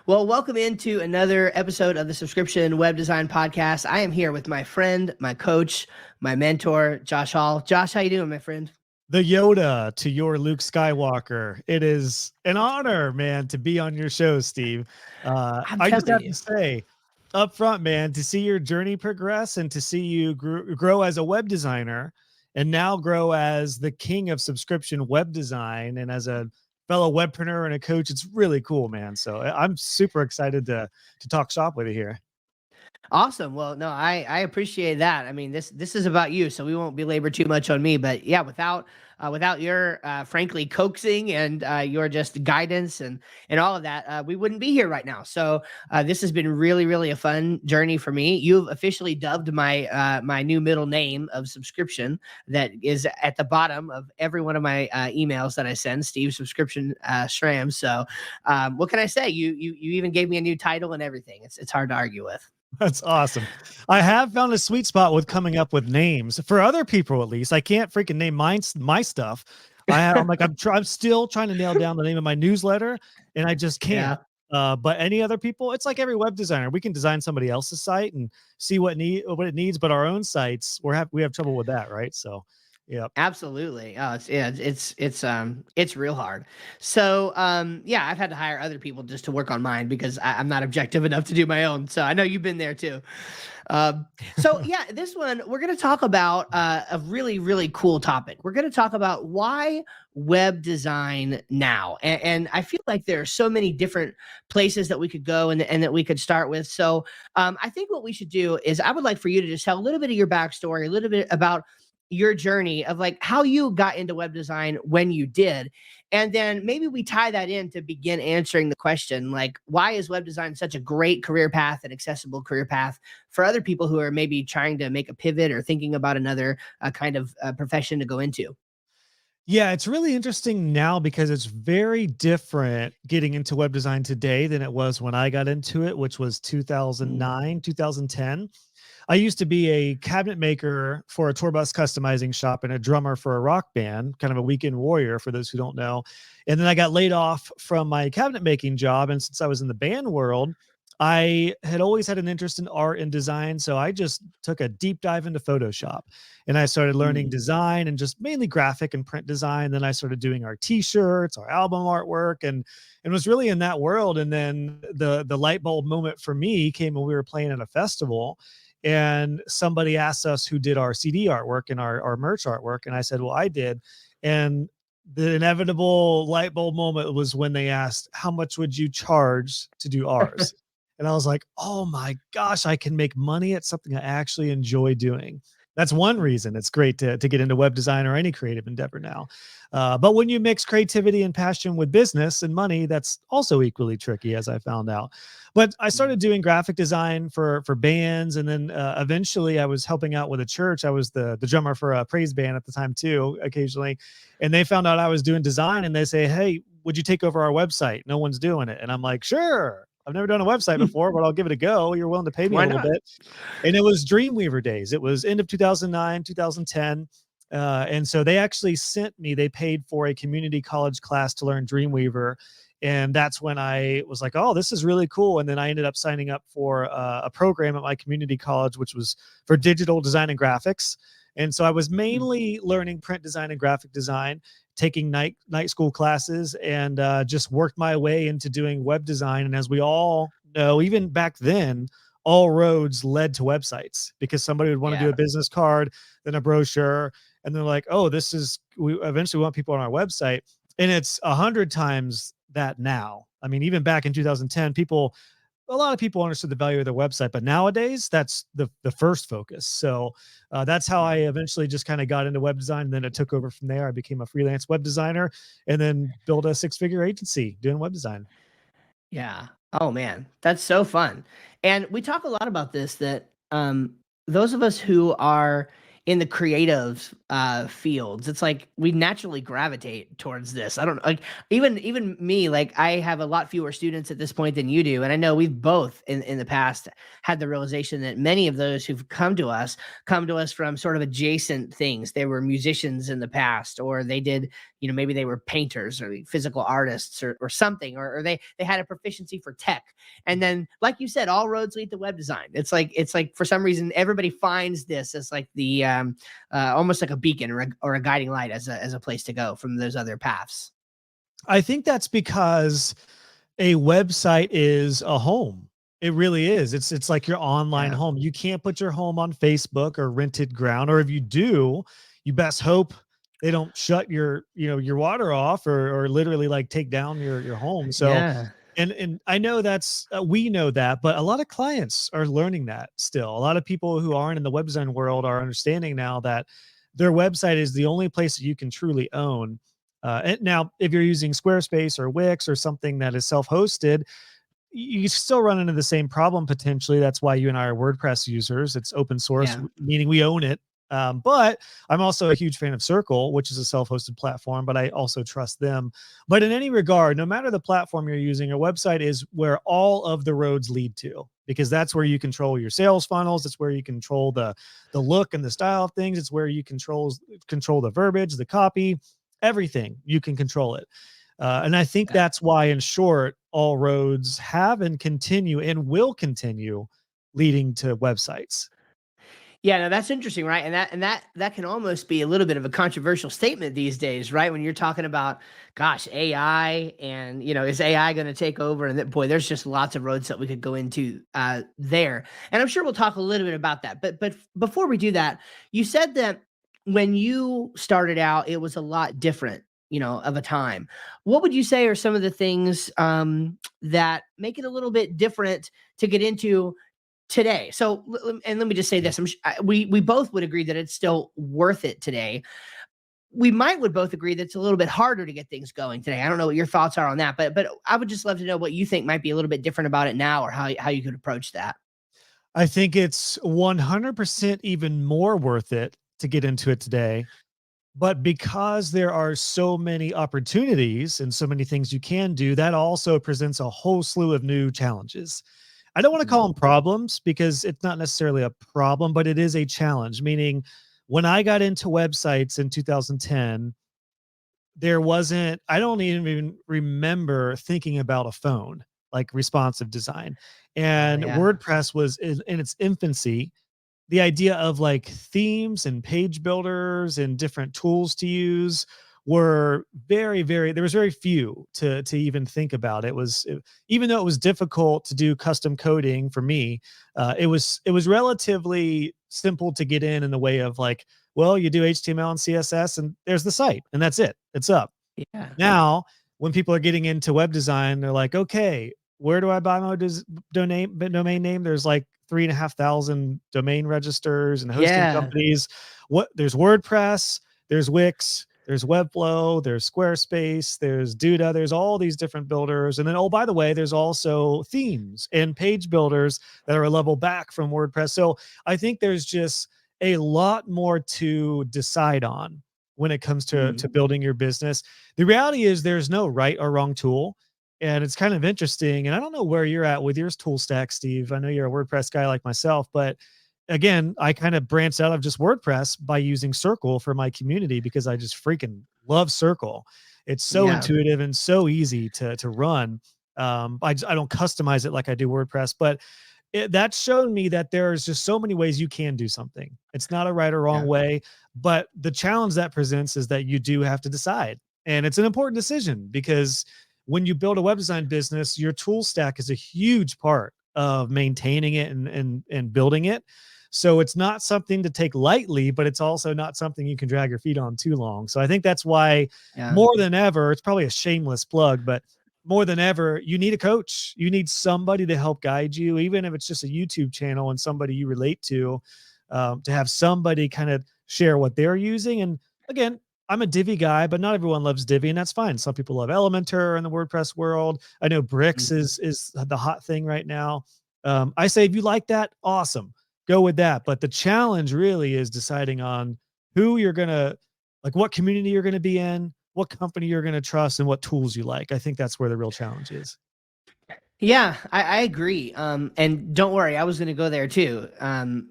Well, welcome into another episode of the Subscription Web Design Podcast. I am here with my friend, my coach, my mentor, Josh Hall. Josh, how you doing, my friend? The Yoda to your Luke Skywalker. It is an honor, man, to be on your show, Steve. I'm I just telling have you. to say up front, man, to see your journey progress and to see you grow as a web designer and now grow as the king of subscription web design and as a fellow webpreneur and a coach, it's really cool, man. So I'm super excited to talk shop with you here. Awesome. Well, no, I appreciate that. I mean, this is about you, so we won't belabor too much on me. But yeah, without your frankly coaxing and your just guidance and all of that, we wouldn't be here right now. So this has been really a fun journey for me. You've officially dubbed my new middle name of subscription that is at the bottom of every one of my emails that I send, Steve Subscription Shram. So what can I say? You even gave me a new title and everything. It's hard to argue with. That's awesome. I have found a sweet spot with coming up with names for other people, at least. I can't freaking name my stuff. I'm still trying to nail down the name of my newsletter, and I just can't. Yeah. But any other people, it's like every web designer. We can design somebody else's site and see what it needs, but our own sites, we have trouble with that, right? So, yeah. Absolutely. Oh, it's real hard. So yeah, I've had to hire other people just to work on mine because I'm not objective enough to do my own. So I know you've been there too. So yeah, this one we're going to talk about a really cool topic. We're going to talk about why web design now, and I feel like there are so many different places that we could go and that we could start with. So I think what we should do is I would like for you to just tell a little bit of your backstory, a little bit about your journey of like how you got into web design when you did. And then maybe we tie that in to begin answering the question, like, why is web design such a great career path and accessible career path for other people who are maybe trying to make a pivot or thinking about another kind of profession to go into? Yeah, it's really interesting now because it's very different getting into web design today than it was when I got into it, which was Mm. 2009, 2010. I used to be a cabinet maker for a tour bus customizing shop and a drummer for a rock band, kind of a weekend warrior for those who don't know. And then I got laid off from my cabinet making job. And since I was in the band world, I had always had an interest in art and design. So I just took a deep dive into Photoshop and I started learning Mm. design and just mainly graphic and print design. Then I started doing our t-shirts, our album artwork, and was really in that world. And then the light bulb moment for me came when we were playing at a festival and somebody asked us who did our CD artwork and our merch artwork. And I said, well, I did. And the inevitable light bulb moment was when they asked, how much would you charge to do ours? And I was like, oh my gosh, I can make money at something I actually enjoy doing. That's one reason it's great to get into web design or any creative endeavor now. But when you mix creativity and passion with business and money, that's also equally tricky, as I found out. But I started doing graphic design for bands, and then eventually I was helping out with a church. I was the drummer for a praise band at the time too, occasionally, and they found out I was doing design, and they say, "Hey, would you take over our website? No one's doing it." And I'm like, "Sure." I've never done a website before, but I'll give it a go. You're willing to pay me a Why little not? bit. And it was Dreamweaver days. It was end of 2009, 2010. And so they actually they paid for a community college class to learn Dreamweaver. And that's when I was like, oh, this is really cool. And then I ended up signing up for a program at my community college, which was for digital design and graphics. And so I was Mm. mainly learning print design and graphic design, taking night school classes, and just worked my way into doing web design. And as we all know, even back then, all roads led to websites because somebody would want to do Yeah. a business card, then a brochure, and they're like, oh, we eventually want people on our website. And it's 100 times that now. I mean, even back in 2010, a lot of people understood the value of their website, but nowadays that's the first focus. So that's how I Yeah. eventually just kind of got into web design. And then it took over from there. I became a freelance web designer and then built a 6-figure agency doing web design. Yeah. Oh man, that's so fun. And we talk a lot about this that those of us who are in the creative fields. It's like we naturally gravitate towards this. I don't like even me, like I have a lot fewer students at this point than you do. And I know we've both in the past had the realization that many of those who've come to us from sort of adjacent things. They were musicians in the past, or they did, you know, maybe they were painters or physical artists or something, or they had a proficiency for tech. And then, like you said, all roads lead to web design. It's like for some reason everybody finds this as like the almost like a beacon or a guiding light as a place to go from those other paths. I think that's because a website is a home. It really is. It's like your online Yeah. home. You can't put your home on Facebook or rented ground, or if you do, you best hope they don't shut your, you know, your water off or literally like take down your home. So, Yeah. and I know that's we know that, but a lot of clients are learning that still. A lot of people who aren't in the web design world are understanding now that their website is the only place that you can truly own. And now, if you're using Squarespace or Wix or something that is self-hosted, you still run into the same problem potentially. That's why you and I are WordPress users. It's open source, Yeah. meaning we own it. But I'm also a huge fan of Circle, which is a self-hosted platform, but I also trust them. But in any regard, no matter the platform you're using, a website is where all of the roads lead to, because that's where you control your sales funnels. It's where you control the look and the style of things. It's where you control the verbiage, the copy, everything. You can control it. And I think Yeah. that's why, in short, all roads have and continue and will continue leading to websites. Yeah, no, that's interesting, right? And that can almost be a little bit of a controversial statement these days, right? When you're talking about, gosh, AI, and you know, is AI going to take over? And that, boy, there's just lots of roads that we could go into there, and I'm sure we'll talk a little bit about that. But before we do that, you said that when you started out, it was a lot different, you know, of a time. What would you say are some of the things that make it a little bit different to get into today? So, and let me just say this: we both would agree that it's still worth it today. We would both agree that it's a little bit harder to get things going today. I don't know what your thoughts are on that, but I would just love to know what you think might be a little bit different about it now, or how you could approach that. I think it's 100% even more worth it to get into it today. But because there are so many opportunities and so many things you can do, that also presents a whole slew of new challenges. I don't want to call Mm. them problems because it's not necessarily a problem, but it is a challenge. Meaning, when I got into websites in 2010, there wasn't, I don't even remember thinking about a phone, like responsive design. And Yeah, WordPress was in its infancy. The idea of like themes and page builders and different tools to use were there was very few to even think about. Even though it was difficult to do custom coding for me, it was relatively simple to get in the way of like, well, you do HTML and CSS and there's the site and that's it. It's up. yeah, Now, when people are getting into web design, they're like, okay, where do I buy my domain name? There's like 3,500 domain registers and hosting yeah, companies. What there's WordPress, there's Wix, there's Webflow, there's Squarespace, there's Duda, there's all these different builders. And then, oh, by the way, there's also themes and page builders that are a level back from WordPress. So I think there's just a lot more to decide on when it comes to mm, building your business. The reality is there's no right or wrong tool. And it's kind of interesting. And I don't know where you're at with your tool stack, Steve. I know you're a WordPress guy like myself, but again, I kind of branched out of just WordPress by using Circle for my community because I just freaking love Circle. It's so yeah, intuitive and so easy to run. I don't customize it like I do WordPress, but that showed me that there's just so many ways you can do something. It's not a right or wrong yeah, way, but the challenge that presents is that you do have to decide. And it's an important decision because when you build a web design business, your tool stack is a huge part of maintaining it and building it. So it's not something to take lightly, but it's also not something you can drag your feet on too long. So I think that's why yeah, more than ever, it's probably a shameless plug, but more than ever, you need a coach. You need somebody to help guide you, even if it's just a YouTube channel and somebody you relate to have somebody kind of share what they're using. And again, I'm a Divi guy, but not everyone loves Divi, and that's fine. Some people love Elementor in the WordPress world. I know Bricks mm, is the hot thing right now. I say if you like that, awesome. go with that. But the challenge really is deciding on who you're gonna like, what community you're gonna be in, what company you're gonna trust, and what tools you like. I think that's where the real challenge is. Yeah, I agree. And don't worry, I was going to go there too.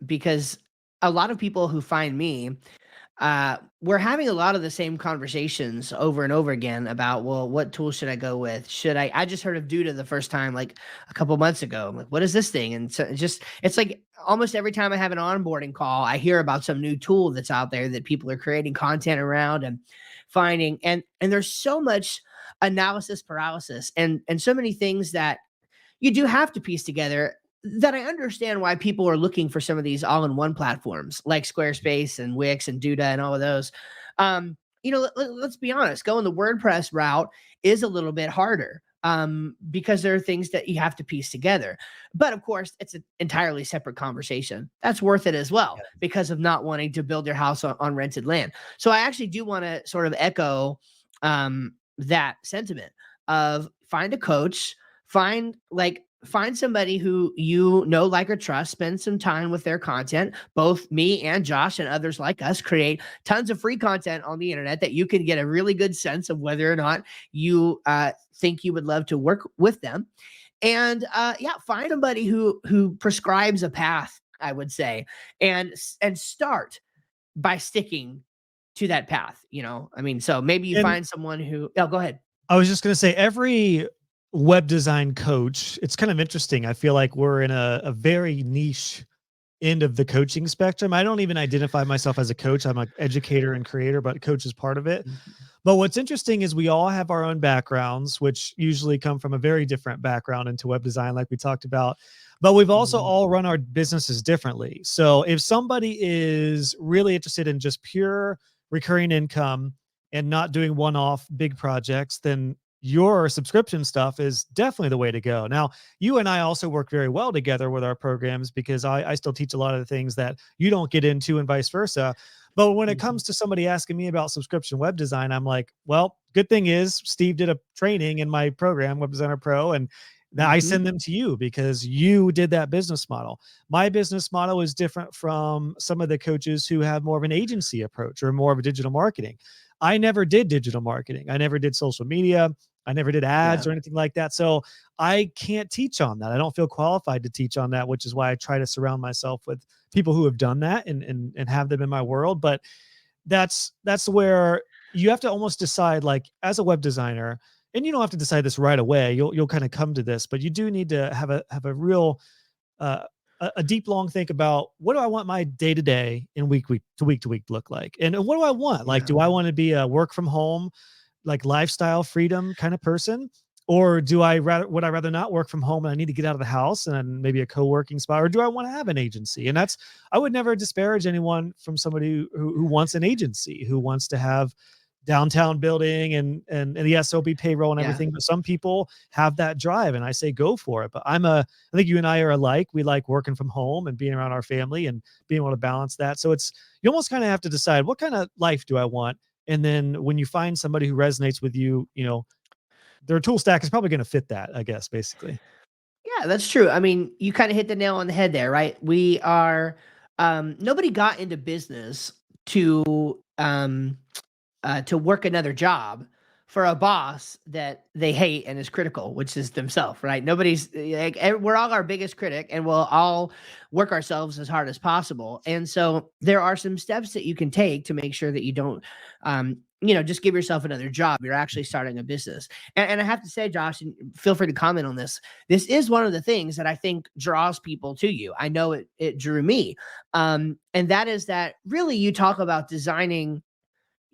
Because a lot of people who find me, we're having a lot of the same conversations over and over again about, well, what tool should I go with? Should I just heard of Duda the first time, like a couple months ago. I'm like, what is this thing? And so it's like almost every time I have an onboarding call, I hear about some new tool that's out there that people are creating content around and finding. And there's so much analysis paralysis and so many things that you do have to piece together, that I understand why people are looking for some of these all-in-one platforms like Squarespace and Wix and Duda and all of those. Let's be honest, going the WordPress route is a little bit harder, because there are things that you have to piece together. But of course, it's an entirely separate conversation. That's worth it as well because of not wanting to build your house on rented land. So I actually do want to sort of echo that sentiment of find a coach, find somebody who you know, like, or trust, spend some time with their content. Both me and Josh and others like us create tons of free content on the internet that you can get a really good sense of whether or not you think you would love to work with them. And yeah, find somebody who prescribes a path, I would say, and start by sticking to that path. I mean, so maybe you And find someone who. Oh, go ahead. I was just gonna say every web design coach, it's kind of interesting. I feel like we're in a very niche end of the coaching spectrum. I don't even identify myself as a coach. I'm an educator and creator, but coach is part of it. Mhm. But what's interesting is we all have our own backgrounds, which usually come from a very different background into web design, like we talked about. But we've also Mhm. all run our businesses differently. So if somebody is really interested in just pure recurring income and not doing one off big projects, then your subscription stuff is definitely the way to go. Now, you and I also work very well together with our programs because I still teach a lot of the things that you don't get into and vice versa. But when it Mhm. comes to somebody asking me about subscription web design, I'm like, well, good thing is Steve did a training in my program, Web Designer Pro, and now I Mhm. send them to you because you did that business model. My business model is different from some of the coaches who have more of an agency approach or more of a digital marketing. I never did digital marketing. I never did social media. I never did ads Yeah. or anything like that. So I can't teach on that. I don't feel qualified to teach on that, which is why I try to surround myself with people who have done that and have them in my world. But that's where you have to almost decide, like, as a web designer, and you don't have to decide this right away. You'll kind of come to this, but you do need to have a real uh, a deep long think about what do I want my day to day and week to week look like, and what do I want? Like, Yeah. do I want to be a work from home, like lifestyle freedom kind of person? Or would I rather not work from home and I need to get out of the house and maybe a co-working spot? Or do I want to have an agency? And I would never disparage anyone from somebody who wants an agency, who wants to have downtown building and the SOB payroll and Yeah. everything. But some people have that drive and I say go for it. But I think you and I are alike. We like working from home and being around our family and being able to balance that. So you almost kind of have to decide, what kind of life do I want? And then when you find somebody who resonates with you, their tool stack is probably going to fit that, I guess, basically. Yeah, that's true. I mean, you kind of hit the nail on the head there, right? We are nobody got into business to work another job for a boss that they hate and is critical, which is themselves, right? Nobody's like, we're all our biggest critic and we'll all work ourselves as hard as possible. And so there are some steps that you can take to make sure that you don't, just give yourself another job. You're actually starting a business. And I have to say, Josh, and feel free to comment on this. This is one of the things that I think draws people to you. I know it drew me. And that is that really you talk about designing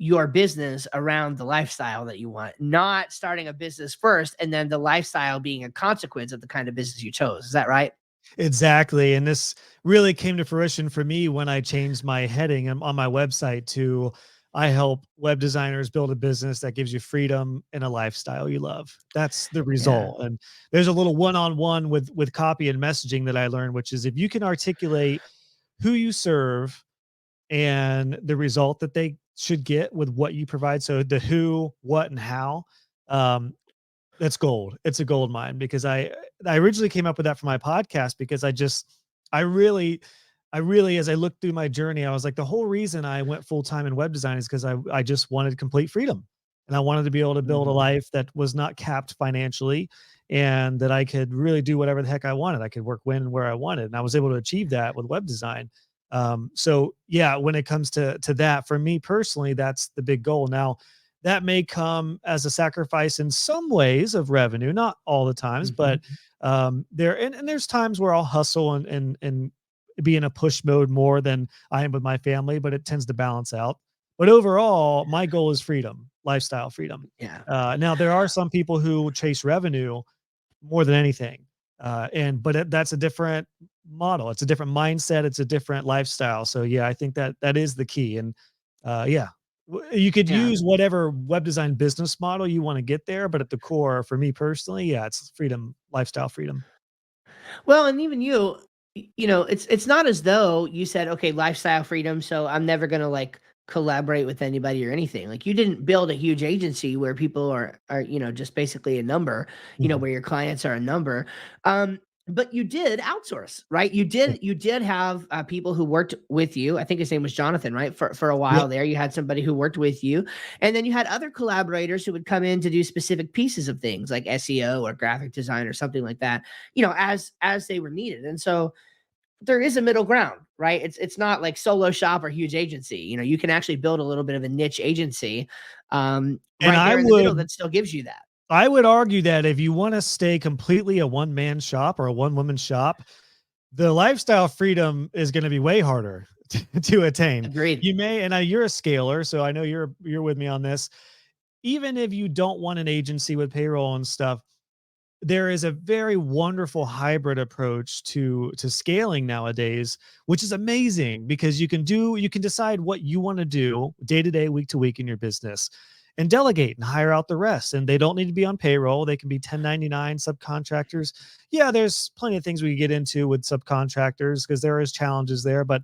your business around the lifestyle that you want, not starting a business first and then the lifestyle being a consequence of the kind of business you chose. Is that right? Exactly. And this really came to fruition for me when I changed my heading on my website to I help web designers build a business that gives you freedom and a lifestyle you love. That's the Yeah. result. And there's a little one-on-one with copy and messaging that I learned, which is if you can articulate who you serve and the result that they should get with what you provide. So the who, what, and how. Um, that's gold. It's a gold mine because I originally came up with that for my podcast because I really I really, as I looked through my journey, I was like, the whole reason I went full time in web design is because I just wanted complete freedom. And I wanted to be able to build a Mhm. life that was not capped financially and that I could really do whatever the heck I wanted. I could work when and where I wanted. And I was able to achieve that with web design. So yeah, when it comes to that, for me personally, that's the big goal. Now, that may come as a sacrifice in some ways of revenue, not all the times, but Mhm. and there's times where I'll hustle and be in a push mode more than I am with my family, but it tends to balance out. But overall, my goal is freedom, lifestyle freedom. Yeah. Now there are some people who chase revenue more than anything, that's a different model. It's a different mindset. It's a different lifestyle. So yeah, I think that that is the key. And yeah, you could Yeah. use whatever web design business model you want to get there, but at the core, for me personally, yeah, it's freedom, lifestyle freedom. Well, and even you, you know, it's not as though you said, okay, lifestyle freedom, so I'm never gonna like collaborate with anybody or anything. Like you didn't build a huge agency where people are just basically a number, Mhm. where your clients are a number. Um, but you did outsource, right? You Yeah. did have people who worked with you. I think his name was Jonathan, right? For a while Yep. there, you had somebody who worked with you, and then you had other collaborators who would come in to do specific pieces of things like SEO or graphic design or something like that, as they were needed. And so there is a middle ground, right? It's not like solo shop or huge agency. You can actually build a little bit of a niche agency And right there in the middle that still gives you that. I would argue that if you want to stay completely a one man shop or a one woman shop, the lifestyle freedom is going to be way harder to attain. Agreed. You may, and you're a scaler, so I know you're with me on this. Even if you don't want an agency with payroll and stuff, there is a very wonderful hybrid approach to scaling nowadays, which is amazing because you can decide what you want to do day to day, week to week in your business and delegate and hire out the rest. And they don't need to be on payroll. They can be 1099 subcontractors. Yeah, there's plenty of things we can get into with subcontractors because there is challenges there, but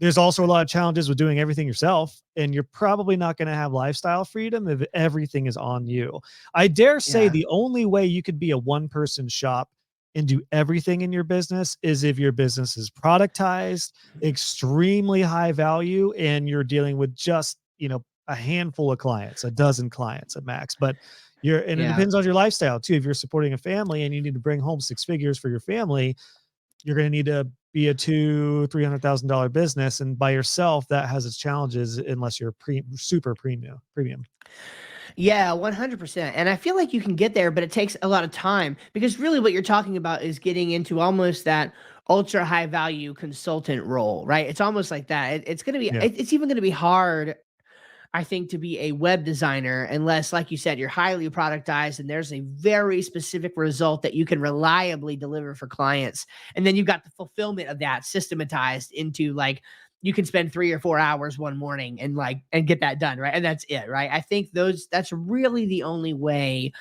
there's also a lot of challenges with doing everything yourself, and you're probably not going to have lifestyle freedom if everything is on you. I dare say Yeah. the only way you could be a one person shop and do everything in your business is if your business is productized, extremely high value, and you're dealing with just, a handful of clients, a dozen clients at max. But and it Yeah. depends on your lifestyle too. If you're supporting a family and you need to bring home six figures for your family, you're going to need to be a $200,000-300,000 business, and by yourself that has its challenges unless you're super premium. Yeah, 100%. And I feel like you can get there, but it takes a lot of time because really what you're talking about is getting into almost that ultra high value consultant role, right? It's almost like that. It's going to be, Yeah. it's even going to be hard, I think, to be a web designer unless, like you said, you're highly productized and there's a very specific result that you can reliably deliver for clients. And then you've got the fulfillment of that systematized into like you can spend 3 or 4 hours one morning and get that done, right? And that's it, right? I think that's really the only way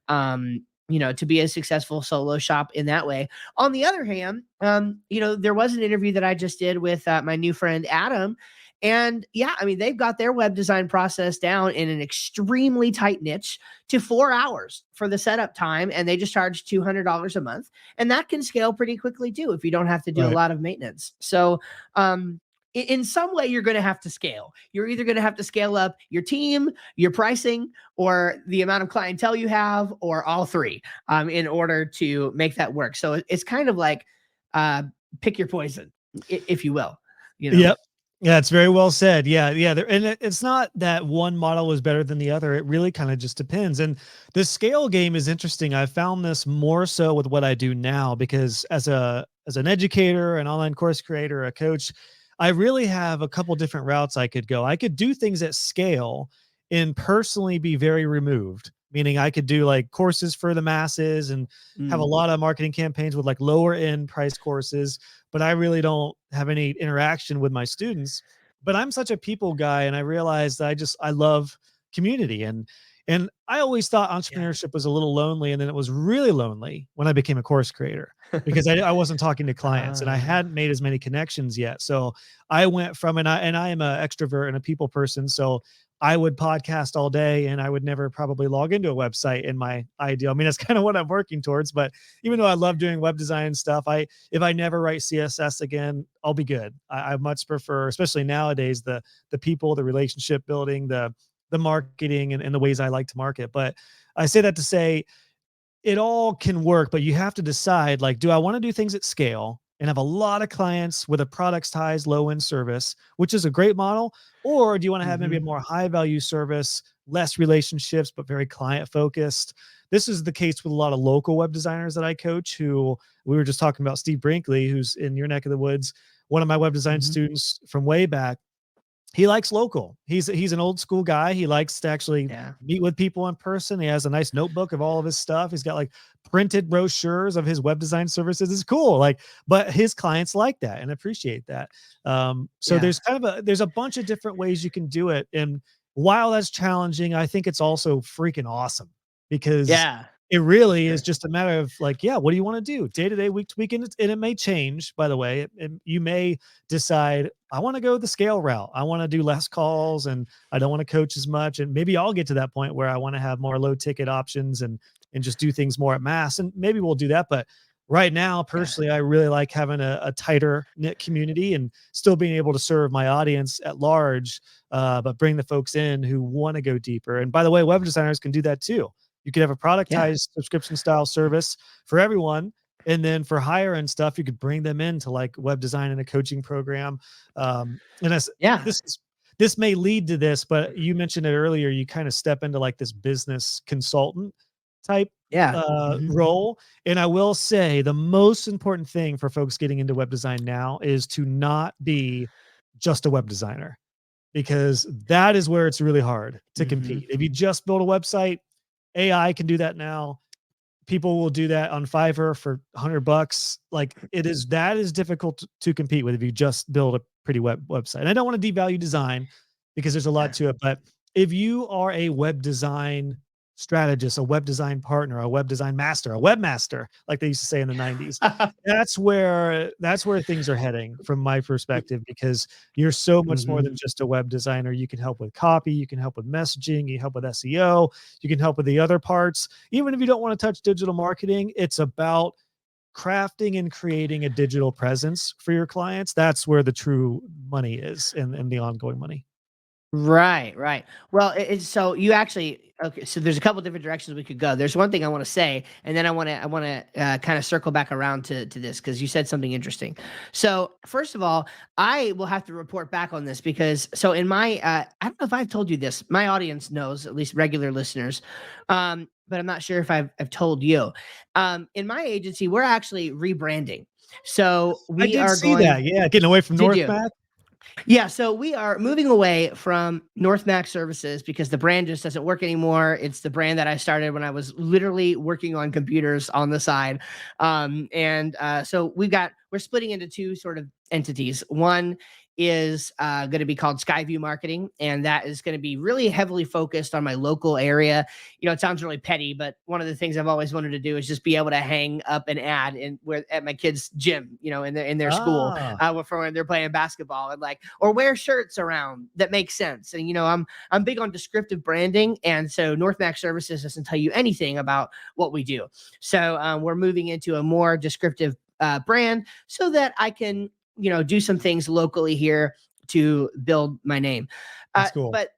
to be a successful solo shop in that way. On the other hand, there was an interview that I just did with my new friend Adam, and yeah, I mean, they've got their web design process down in an extremely tight niche to 4 hours for the setup time. And they just charge $200 a month. And that can scale pretty quickly too if you don't have to do a Right. lot of maintenance. So, in some way, you're going to have to scale. You're either going to have to scale up your team, your pricing, or the amount of clientele you have, or all three, in order to make that work. So it's kind of like uh, pick your poison, if you will. You know. Yep. Yeah, it's very well said. Yeah, yeah. And it's not that one model is better than the other. It really kind of just depends. And the scale game is interesting. I found this more so with what I do now because as an educator, an online course creator, a coach, I really have a couple different routes I could go. I could do things at scale and personally be very removed, meaning I could do like courses for the masses and have a Mm, lot of marketing campaigns with like lower end price courses, but I really don't have any interaction with my students. But I'm such a people guy, and I realized I love community, and I always thought yeah. entrepreneurship was a little lonely, and then it was really lonely when I became a course creator because I wasn't talking to clients and I Ah, hadn't made as many connections yet. So I went from, and I am an extrovert and a people person, so I would podcast all day and I would never probably log into a website in my ideal. I mean, that's kind of what I'm working towards. But even though I love doing web design stuff, if I never write CSS again, I'll be good. I much prefer, especially nowadays, the people, the relationship building, the marketing, and the ways I like to market. But I say that to say it all can work, but you have to decide, like, do I want to do things at scale and have a lot of clients with a productized low end service, which is a great model? Or do you want to have maybe a Hmm. more high value service, less relationships, but very client focused? This is the case with a lot of local web designers that I coach, who we were just talking about Steve Brinkley, who's in your neck of the woods, one of my web design Hmm. students from way back. He likes local. He's an old school guy. He likes to actually Yeah. meet with people in person. He has a nice notebook of all of his stuff. He's got like printed brochures of his web design services. It's cool. Like, but his clients like that and appreciate that. So Yeah. there's kind of there's a bunch of different ways you can do it. And while that's challenging, I think it's also freaking awesome, because Yeah. it For really is sure. just a matter of like, yeah, what do you want to do day to day, week to week? And it may change, by the way. You may decide, I want to go the scale route. I want to do less calls and I don't want to coach as much. And maybe I'll get to that point where I want to have more low ticket options and just do things more at mass. And maybe we'll do that. But right now, Yeah. personally, I really like having a tighter knit community and still being able to serve my audience at large, but bring the folks in who want to go deeper. And by the way, web designers can do that too. You could have a Yeah. productized subscription style service for everyone. And then for higher end stuff, you could bring them into like web design and a coaching program. And as Yeah. this is, this may lead to this, but you mentioned it earlier, you kind of step into like this business consultant type Yeah. Hmm. role. And I will say the most important thing for folks getting into web design now is to not be just a web designer, because that is where it's really hard to Hmm. compete. If you just build a website, AI can do that now. People will do that on Fiverr for $100. Like, that is difficult to compete with if you just build a pretty website. And I don't want to devalue design, because there's a lot Yeah. to it, but if you are a web design strategist, a web design partner, a web design master, a webmaster, like they used to say in the 90s, that's where things are heading from my perspective, because you're so much more Hmm. than just a web designer. You can help with copy, you can help with messaging, you help with SEO, you can help with the other parts. Even if you don't want to touch digital marketing, it's about crafting and creating a digital presence for your clients. That's where the true money is, and the ongoing money. Right, right. Well, it's so you actually okay. So there's a couple different directions we could go. There's one thing I want to say, and then I want to kind of circle back around to this because you said something interesting. So first of all, I will have to report back on this because so in my I don't know if I've told you this. My audience knows, at least regular listeners, but I'm not sure if I've told you. In my agency, we're actually rebranding. So I we did are see going. that. Yeah, getting away from Did North you? Mac. Yeah, so we are moving away from North Mac Services because the brand just doesn't work anymore. It's the brand that I started when I was literally working on computers on the side. So we're splitting into two sort of entities. One is going to be called Skyview Marketing, and that is going to be really heavily focused on my local area. You know, it sounds really petty, but one of the things I've always wanted to do is just be able to hang up an ad in where at my kids' gym, you know, in their school, Ah, for when they're playing basketball, and like or wear shirts around that make sense. And you know, I'm big on descriptive branding, and so North Mac Services doesn't tell you anything about what we do. So we're moving into a more descriptive brand so that I can do some things locally here to build my name. that's cool. But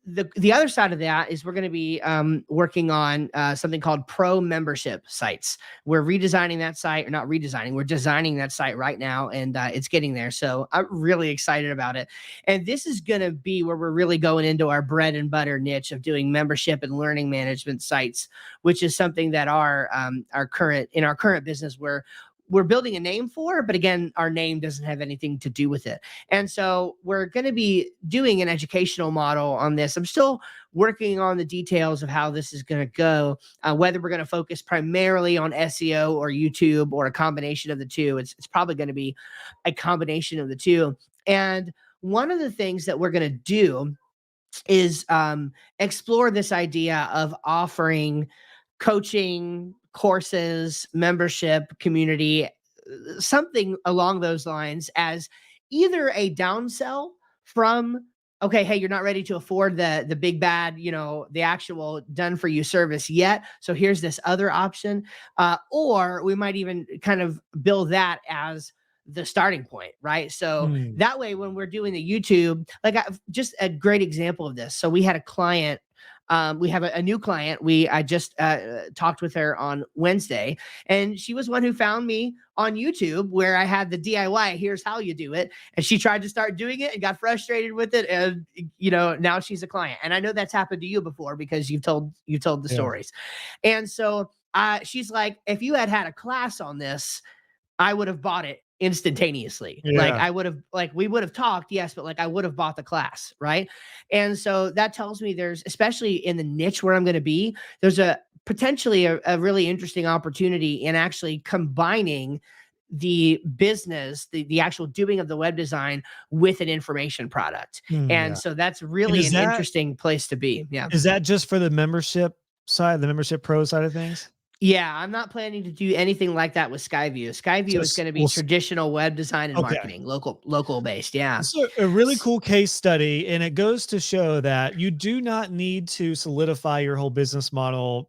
the other side of that is we're going to be working on something called pro membership sites. We're redesigning that site, or not redesigning, we're designing that site right now, and it's getting there. So I'm really excited about it. And this is going to be where we're really going into our bread and butter niche of doing membership and learning management sites, which is something that our current business we're building a name for, but again, our name doesn't have anything to do with it. And so we're going to be doing an educational model on this. I'm still working on the details of how this is going to go, whether we're going to focus primarily on SEO or YouTube or a combination of the two. It's probably going to be a combination of the two. And one of the things that we're going to do is explore this idea of offering coaching courses, membership, community, something along those lines as either a downsell from okay, hey, you're not ready to afford the big bad, the actual done for you service yet. So here's this other option. Or we might even kind of build that as the starting point, right? So Hmm. that way, when we're doing the YouTube, like just a great example of this. So we had a client. We have a new client. I just talked with her on Wednesday, and she was one who found me on YouTube where I had the DIY. Here's how you do it, and she tried to start doing it and got frustrated with it, and now she's a client. And I know that's happened to you before because you've told the Yeah. stories. And so she's like, if you had had a class on this, I would have bought it instantaneously. Like Yeah. I would have, like we would have talked, yes, but like I would have bought the class, right? And so that tells me there's, especially in the niche where I'm going to be, there's a potentially a really interesting opportunity in actually combining the business, the actual doing of the web design with an information product. And Yeah. so that's And really an interesting place to be. Yeah. is that just for the membership side, the membership pro side of things? Yeah, I'm not planning to do anything like that with Skyview. So Skyview is going to be well, traditional web design and okay. marketing, local based. Yeah. So a really cool case study, and it goes to show that you do not need to solidify your whole business model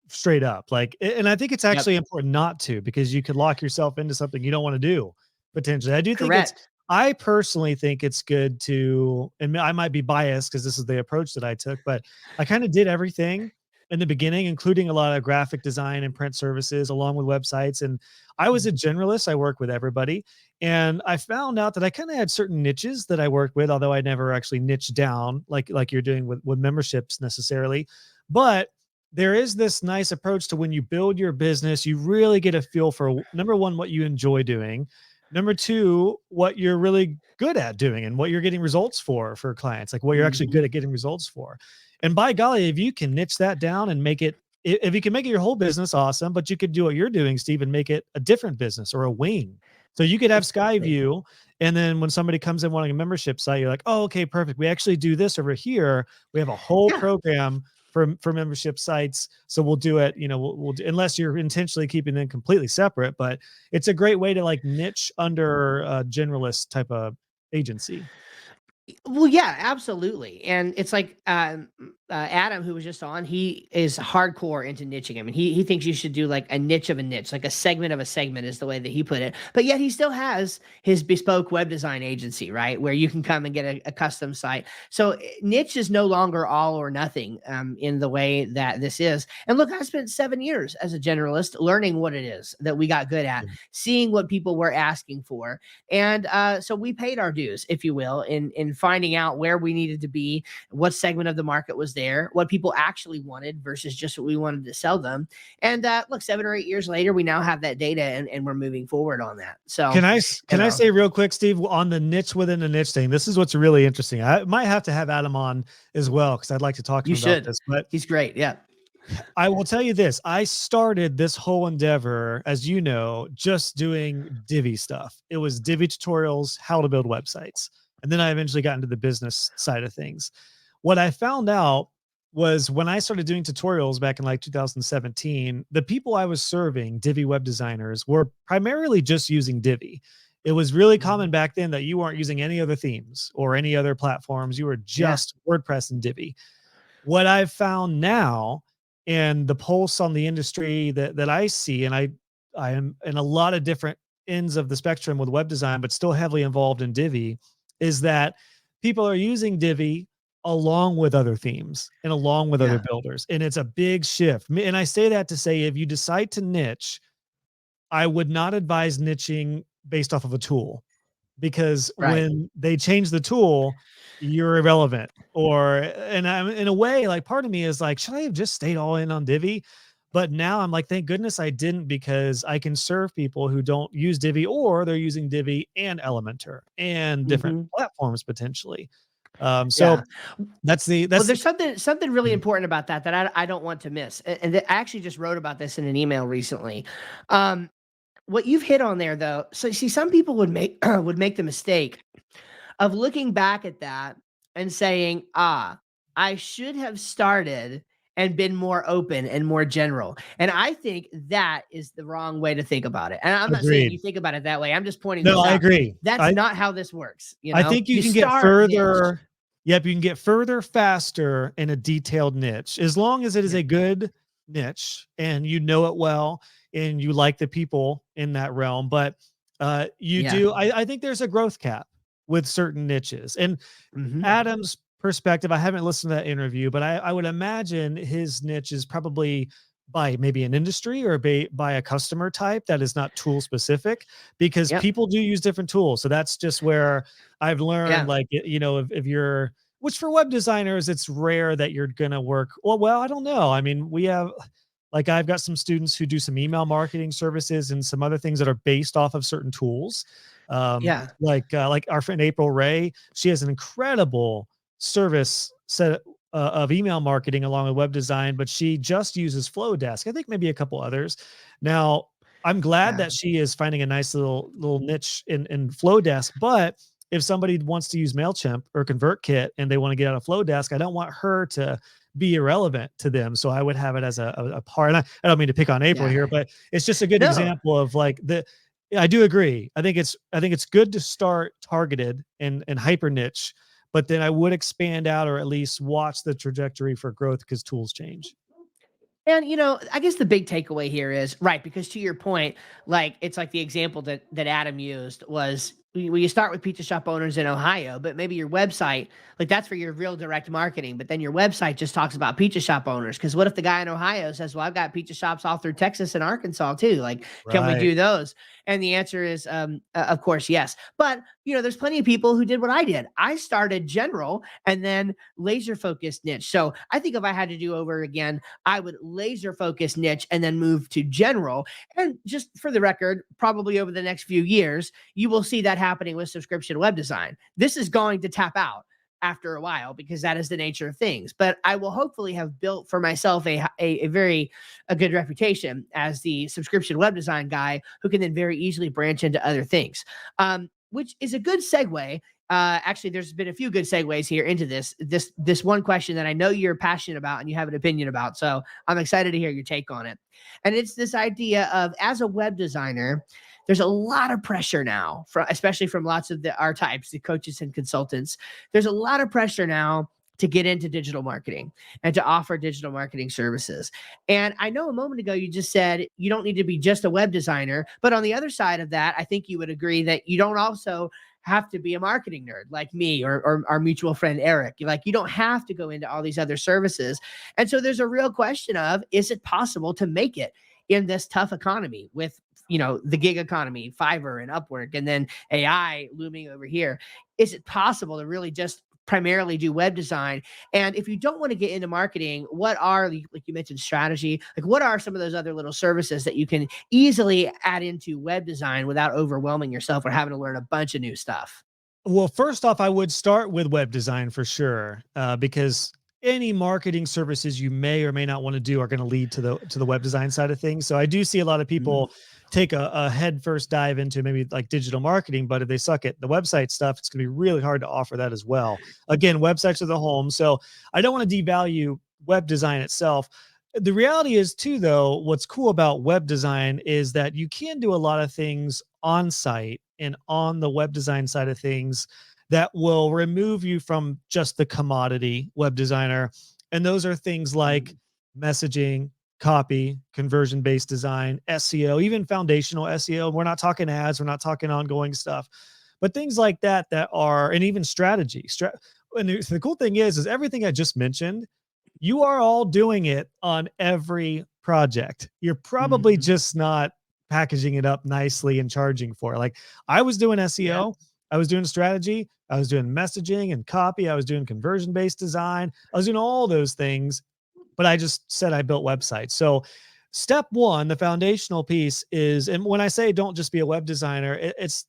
straight up. Like, and I think it's Yep. actually important not to, because you could lock yourself into something you don't want to do potentially. I do think Correct. I personally think it's good to, and I might be biased because this is the approach that I took, but I kind of did everything in the beginning, including a lot of graphic design and print services along with websites. And I was a generalist. I work with everybody. And I found out that I kind of had certain niches that I worked with, although I never actually niched down like you're doing with memberships necessarily. But there is this nice approach to when you build your business, you really get a feel for, number one, what you enjoy doing. Number two, what you're really good at doing and what you're getting results for clients, like what you're actually Mhm. good at getting results for. And by golly, if you can niche that down and make it, if you can make it your whole business, awesome. But you could do what you're doing, Steve, and make it a different business or a wing. So you could have Exactly. Skyview, and then when somebody comes in wanting a membership site, you're like, oh, okay, perfect. We actually do this over here. We have a whole Yeah. program for membership sites. So we'll do it, we'll do, unless you're intentionally keeping them completely separate, but it's a great way to like niche under a generalist type of agency. Well, yeah, absolutely. And it's like Adam, who was just on, he is hardcore into niching. I mean, he thinks you should do like a niche of a niche, like a segment of a segment is the way that he put it. But yet he still has his bespoke web design agency, right? Where you can come and get a custom site. So niche is no longer all or nothing in the way that this is. And look, I spent 7 years as a generalist learning what it is that we got good at, seeing what people were asking for. And so we paid our dues, if you will, in finding out where we needed to be, what segment of the market was there, what people actually wanted versus just what we wanted to sell them. And look, 7 or 8 years later, we now have that data and we're moving forward on that. So, Can I say real quick, Steve, on the niche within a niche thing? This is what's really interesting. I might have to have Adam on as well because I'd like to talk to you him about should. this. But He's great. Yeah. I will tell you this: I started this whole endeavor, as you know, just doing Divi stuff. It was Divi tutorials, how to build websites, and then I eventually got into the business side of things. What I found out was when I started doing tutorials back in like 2017, the people I was serving, Divi web designers, were primarily just using Divi. It was really common back then that you weren't using any other themes or any other platforms. You were Yeah. just WordPress and Divi. What I've found now, and the pulse on the industry that I see, and I am in a lot of different ends of the spectrum with web design, but still heavily involved in Divi, is that people are using Divi along with other themes and along with other Yeah. builders. And it's a big shift. And I say that to say, if you decide to niche, I would not advise niching based off of a tool, because Right. when they change the tool, you're irrelevant. And I'm in a way, like part of me is like, should I have just stayed all in on Divi? But now I'm like, thank goodness I didn't, because I can serve people who don't use Divi, or they're using Divi and Elementor and different Hmm. platforms potentially. Yeah. So that's Well, the there's something really important about that I don't want to miss. And I actually just wrote about this in an email recently. Um, what you've hit on there, though, so see, some people would make would make the mistake of looking back at that and saying, I should have started and been more open and more general. And I think that is the wrong way to think about it. And I'm not saying you agreed. think about it that way. I'm just pointing No, this I out. agree. That's not how this works. I think you You can get start niche. further. Yep, you can get further faster in a detailed niche as long as it is Yeah. a good niche and you know it well and you like the people in that realm. But you Yeah. do, I think there's a growth cap with certain niches. And Hmm. Adam's perspective, I haven't listened to that interview, but I would imagine his niche is probably by maybe an industry or by a customer type that is not tool specific, because Yep. people do use different tools. So that's just where I've learned, Yeah. like, if you're, which for web designers, it's rare that you're going to work. Well, I don't know. I mean, we have, like, I've got some students who do some email marketing services and some other things that are based off of certain tools. Yeah. Like our friend April Ray, she has an incredible service set of email marketing along with web design, but she just uses Flowdesk. I think maybe a couple others. Now, I'm glad Yeah. that she is finding a nice little niche in Flowdesk, but if somebody wants to use Mailchimp or ConvertKit and they want to get out of Flowdesk, I don't want her to be irrelevant to them. So I would have it as a part. And I don't mean to pick on April Yeah. here, but it's just a good No. example of like I do agree. I think it's good to start targeted and hyper niche, but then I would expand out or at least watch the trajectory for growth because tools change. And I guess the big takeaway here is right, because to your point, like it's like the example that Adam used was when you start with pizza shop owners in Ohio, but maybe your website, like that's for your real direct marketing, but then your website just talks about pizza shop owners. Because what if the guy in Ohio says, "Well, I've got pizza shops all through Texas and Arkansas too. Like, can we Right. do those?" And the answer is, of course, yes. But there's plenty of people who did what I did. I started general and then laser focused niche. So I think if I had to do over again, I would laser focus niche and then move to general. And just for the record, probably over the next few years, you will see that happening with subscription web design. This is going to tap out after a while because that is the nature of things. But I will hopefully have built for myself a very a good reputation as the subscription web design guy who can then very easily branch into other things. Which is a good segue. Actually, there's been a few good segues here into this one question that I know you're passionate about and you have an opinion about. So I'm excited to hear your take on it. And it's this idea of, as a web designer, there's a lot of pressure now, especially from lots of our types, the coaches and consultants. There's a lot of pressure now to get into digital marketing and to offer digital marketing services. And I know a moment ago you just said you don't need to be just a web designer, but on the other side of that, I think you would agree that you don't also have to be a marketing nerd like me or our mutual friend Eric. Like, you don't have to go into all these other services. And so there's a real question of, is it possible to make it in this tough economy with the gig economy, Fiverr and Upwork, and then AI looming over here? Is it possible to really just primarily do web design? And if you don't want to get into marketing, what are, like you mentioned, strategy, like what are some of those other little services that you can easily add into web design without overwhelming yourself or having to learn a bunch of new stuff? Well, first off, I would start with web design for sure, because any marketing services you may or may not want to do are going to lead to the web design side of things. So I do see a lot of Mhm. people take a head first dive into maybe like digital marketing, but if they suck at the website stuff, it's going to be really hard to offer that as well. Again, websites are the home, so I don't want to devalue web design itself. The reality is too, though, what's cool about web design is that you can do a lot of things on site and on the web design side of things that will remove you from just the commodity web designer. And those are things like Mhm. messaging, copy, conversion based design, SEO, even foundational SEO. We're not talking ads, we're not talking ongoing stuff, but things like that are, and even strategy. And the cool thing is everything I just mentioned, you are all doing it on every project. You're probably Mhm. just not packaging it up nicely and charging for it. Like, I was doing Yeah. SEO, I was doing strategy, I was doing messaging and copy, I was doing conversion based design, I was doing all those things, but I just said I built websites. So, step one, the foundational piece is, and when I say don't just be a web designer, it's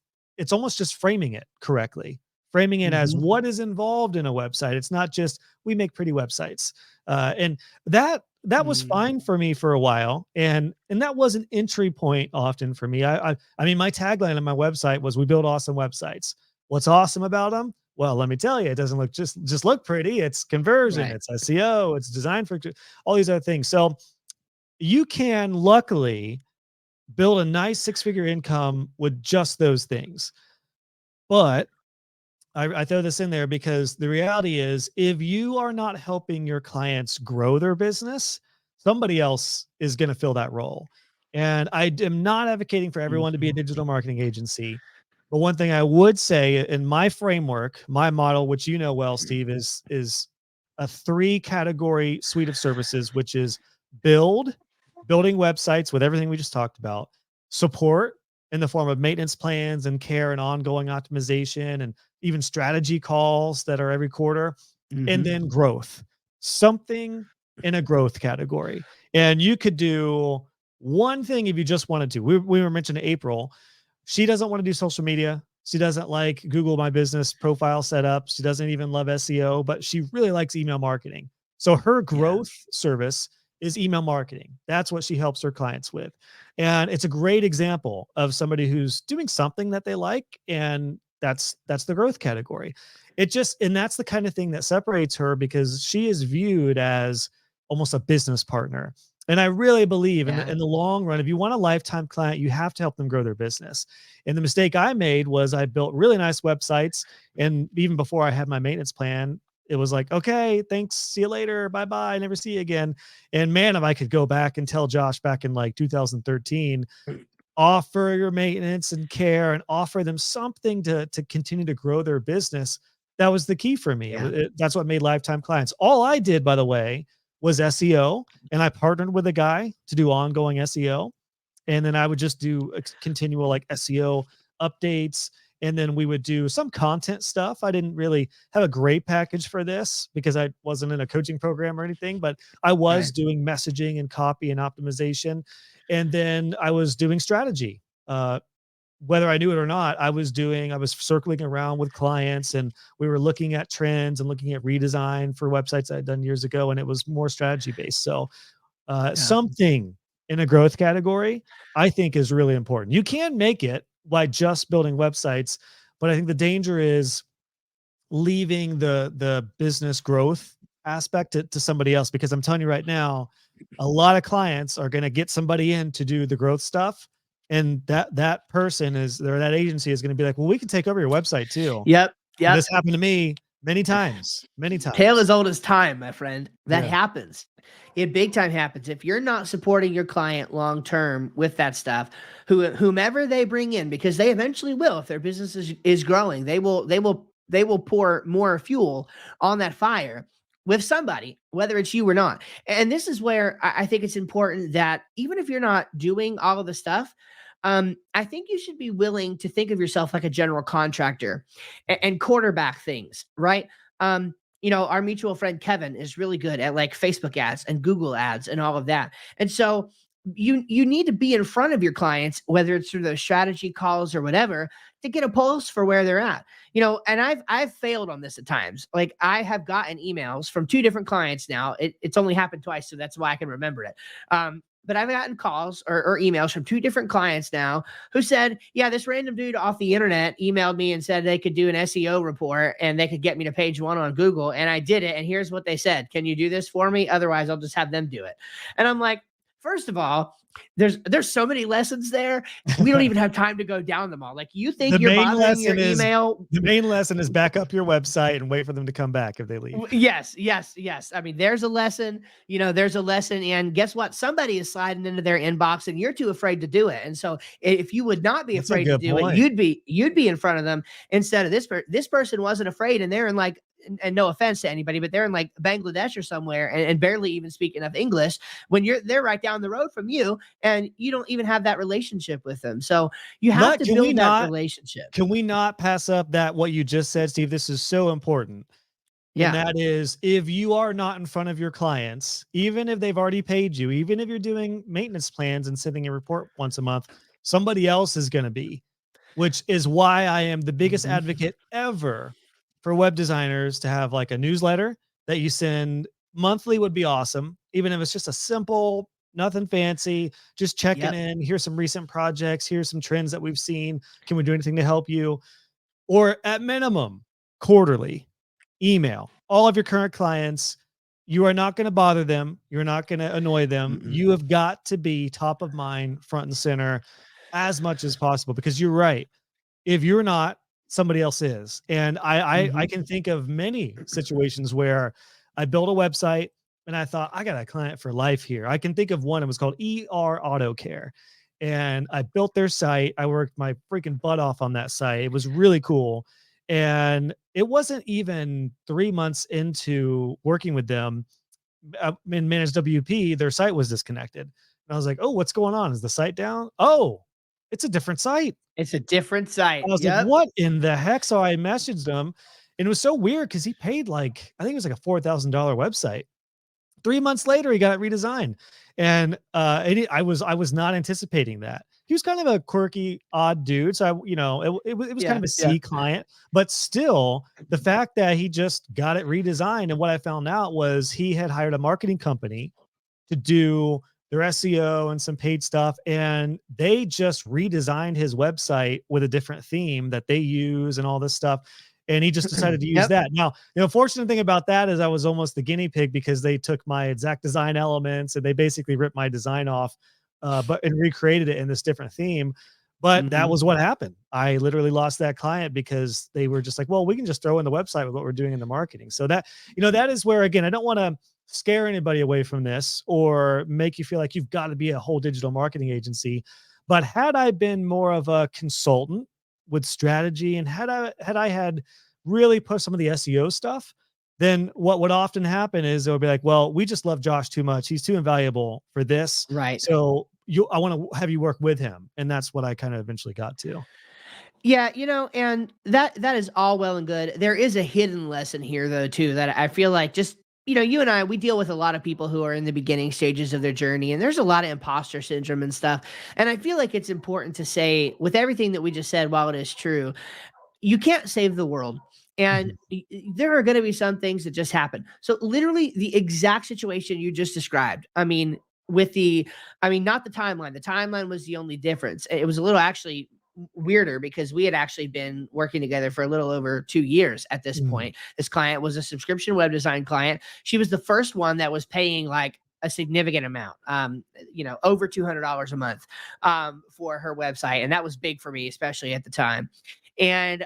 almost just framing it correctly, framing it as Mhm. what is involved in a website. It's not just we make pretty websites, and that was Mhm. fine for me for a while, and that was an entry point often for me. I mean, my tagline on my website was, "We build awesome websites." What's awesome about them? Well, let me tell you, it doesn't look just look pretty. It's conversion, Right. it's SEO, it's designed for all these other things. So you can luckily build a nice six-figure income with just those things. But I throw this in there because the reality is if you are not helping your clients grow their business, somebody else is going to fill that role. And I am not advocating for everyone to be a Mhm. digital marketing agency. But one thing I would say in my framework, my model, which you know well, Steve, is a 3 category suite of services, which is building websites with everything we just talked about, support in the form of maintenance plans and care and ongoing optimization and even strategy calls that are every quarter, and Mhm. then growth, something in a growth category. And you could do one thing if you just wanted to. We were mentioning April. She doesn't want to do social media. She doesn't like Google My Business profile setup. She doesn't even love SEO, but she really likes email marketing. So her Yeah. growth service is email marketing. That's what she helps her clients with. And it's a great example of somebody who's doing something that they like, and that's the growth category. It just, and that's the kind of thing that separates her because she is viewed as almost a business partner. And I really believe in Yeah. the long run, if you want a lifetime client, you have to help them grow their business. And the mistake I made was I built really nice websites, and even before I had my maintenance plan, it was like, okay, thanks, see you later, bye bye, never see you again. And man, if I could go back and tell Josh back in like 2013, offer your maintenance and care and offer them something to continue to grow their business. That was the key for me. Yeah. That's what made lifetime clients. All I did, by the way, was SEO, and I partnered with a guy to do ongoing SEO. And then I would just do continual like SEO updates. And then we would do some content stuff. I didn't really have a great package for this because I wasn't in a coaching program or anything, but I was Right. doing messaging and copy and optimization. And then I was doing strategy. Whether I knew it or not, I was circling around with clients, and we were looking at trends and looking at redesign for websites I'd done years ago. And it was more strategy based. So Yeah. something in a growth category, I think is really important. You can make it by just building websites, but I think the danger is leaving the business growth aspect to somebody else, because I'm telling you right now, a lot of clients are going to get somebody in to do the growth stuff, and that person is, or that agency is going to be like, well, we can take over your website too. Yep. And Yep. this happened to me many times, many Tale times. as old as time, my friend. That Yeah. happens. It big time happens. If you're not supporting your client long term with that stuff, whomever they bring in, because they eventually will, if their business is growing, they will pour more fuel on that fire with somebody, whether it's you or not. And this is where I think it's important that even if you're not doing all of the stuff, I think you should be willing to think of yourself like a general contractor and quarterback things, right? Um, our mutual friend Kevin is really good at like Facebook ads and Google ads and all of that. And so you need to be in front of your clients, whether it's through those strategy calls or whatever, to get a pulse for where they're at. And I've failed on this at times. Like I have gotten emails from 2 different clients now. It's only happened twice, so that's why I can remember it. But I've gotten calls or emails from 2 different clients now who said, yeah, this random dude off the internet emailed me and said they could do an SEO report and they could get me to page 1 on Google. And I did it. And here's what they said. Can you do this for me? Otherwise, I'll just have them do it. And I'm like, first of all, there's so many lessons there. We don't even have time to go down them all. Like you think The you're main bothering your lesson is email. the main lesson is back up your website and wait for them to come back if they leave. Yes, yes, yes. I mean, there's a lesson, there's a lesson. And guess what? Somebody is sliding into their inbox and you're too afraid to do it. And so if you would not be That's a afraid to good do it, point. you'd be in front of them instead of this person wasn't afraid and they're in like, and no offense to anybody, but they're in like Bangladesh or somewhere and barely even speak enough English when they're right down the road from you and you don't even have that relationship with them. So you have Not to can we build that not relationship. can we not pass up that what you just said, Steve? This is so important. And Yeah. that is, if you are not in front of your clients, even if they've already paid you, even if you're doing maintenance plans and sending a report once a month, somebody else is going to be, which is why I am the biggest Mhm. advocate ever for web designers to have like a newsletter that you send monthly would be awesome. Even if it's just a simple, nothing fancy, just checking Yep. in. Here's some recent projects. Here's some trends that we've seen. Can we do anything to help you? Or at minimum, quarterly email all of your current clients. You are not going to bother them. You're not going to annoy them. Mm-mm. You have got to be top of mind, front and center as much as possible, because you're right. If you're not, somebody else is. And I Hmm. can think of many situations where I built a website and I thought, I got a client for life here. I can think of one. It was called Auto Care, and I built their site. I worked my freaking butt off on that site. It was really cool. And it wasn't even 3 months into working with them in managed WP, their site was disconnected. And I was like, oh, what's going on? Is the site down? Oh, it's a different site. It's a different site. I was like, Yep. what in the heck? So I messaged him, and it was so weird because he paid like, I think it was like a $4,000 website. 3 months later, he got it redesigned. And I was not anticipating that. He was kind of a quirky, odd dude. So it was kind Yeah. of a Yeah. C client, but still the fact that he just got it redesigned. And what I found out was he had hired a marketing company to do their SEO and some paid stuff. And they just redesigned his website with a different theme that they use and all this stuff. And he just decided to use Yep. that. Now, the unfortunate thing about that is I was almost the guinea pig because they took my exact design elements and they basically ripped my design off, but and recreated it in this different theme. But that Hmm. was what happened. I literally lost that client because they were just like, well, we can just throw in the website with what we're doing in the marketing. So that is where, again, I don't want to scare anybody away from this or make you feel like you've got to be a whole digital marketing agency. But had I been more of a consultant with strategy and had I had really put some of the SEO stuff, then what would often happen is it would be like, well, we just love Josh too much. He's too invaluable for this. Right. So I want to have you work with him. And that's what I kind of eventually got to. Yeah, and that is all well and good. There is a hidden lesson here though too that I feel like just you and I we deal with a lot of people who are in the beginning stages of their journey and there's a lot of imposter syndrome and stuff. And I feel like it's important to say with everything that we just said while it is true, you can't save the world. And Mhm. there are going to be some things that just happen. So literally the exact situation you just described. With the not the timeline. The timeline was the only difference. It was a little actually weirder because we had actually been working together for a little over 2 years at this Mm, point. This client was a subscription web design client. She was the first one that was paying like a significant amount, over $200 a month for her website. And that was big for me, especially at the time. And